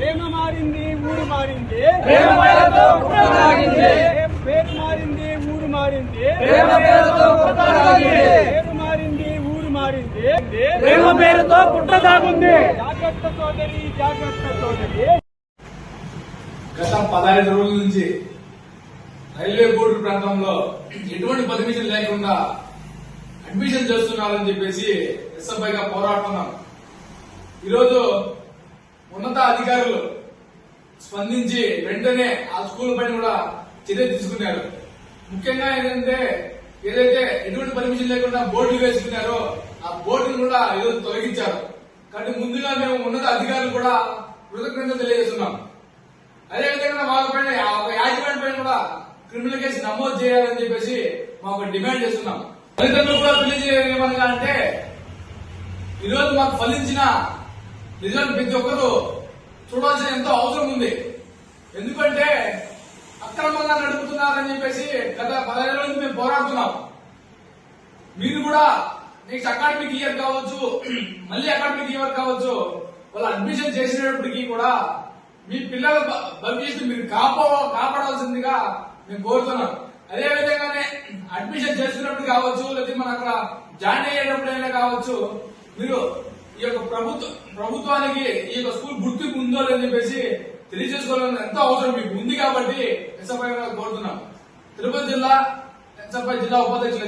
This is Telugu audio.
ప్రేమ మారింది ఊరు మారింది, పేరు మారింది ఊరు మారింది, ఊరు మారింది, ప్రేమ పేరుతో పుట్ట దాగుంది. జాగ్రత్త సోదరి, జాగ్రత్త సోదరి. గత 15 రోజుల నుంచి రైల్వే బోర్డు ప్రాంతంలో ఎటువంటి పర్మిషన్ లేకుండా అడ్మిషన్ చేస్తున్నారని చెప్పేసి ఎస్ఎఫ్ఐగా పోరాడుతున్నాం. ఈరోజు ఉన్నత అధికారులు స్పందించి వెంటనే ఆ స్కూల్ పైన కూడా చర్య తీసుకున్నారు. ముఖ్యంగా ఏంటంటే ఏదైతే ఎటువంటి పర్మిషన్ లేకుండా బోర్డులు వేసుకున్నారో ఆ బోర్డును కూడా ఈరోజు తొలగించారు. కాబట్టి ముందుగా మేము ఉన్నత అధికారులు కూడా కృతజ్ఞత తెలియజేస్తున్నాం. అదేవిధంగా వాళ్ళపైన ఒక యాజమాన్యం పైన కూడా క్రిమినల్ కేసు నమోదు చేయాలని చెప్పేసి మాకు డిమాండ్ చేస్తున్నాం. తల్లిదండ్రులు కూడా తెలియజేయమనగా అంటే ఈరోజు మాకు ఫలించిన రిజల్ట్ ప్రతి ఒక్కరూ చూడాల్సిన ఎంతో అవసరం ఉంది. ఎందుకంటే అక్రమంగా నడుపుతున్నారని చెప్పేసి గత 15 రోజుల నుంచి మేము పోరాడుతున్నాం. మీరు కూడా నెక్స్ట్ అకాడమిక్ ఇయర్ కావచ్చు, మళ్ళీ అకాడమిక్ ఇయర్ కావచ్చు, వాళ్ళు అడ్మిషన్ చేసినప్పటికీ కూడా మీ పిల్లల భవిష్యత్తు మీరు కాపాడాల్సిందిగా మేము కోరుతున్నాం. అదేవిధంగానే అడ్మిషన్ చేసుకున్నప్పుడు కావచ్చు, లేదా మనం అక్కడ జాయిన్ అయ్యేటప్పుడైనా కావచ్చు, మీరు ఈ యొక్క ప్రభుత్వానికి ఈ యొక్క స్కూల్ గుర్తింపు ఉందో లేదని చెప్పేసి తెలియజేసుకోవాలని ఎంతో అవసరం మీకు ఉంది. కాబట్టి ఎస్ఎఫ్ఐ కోరుతున్నాం. తిరుపతి జిల్లా ఎస్ఎఫ్ఐ జిల్లా ఉపాధ్యక్షులు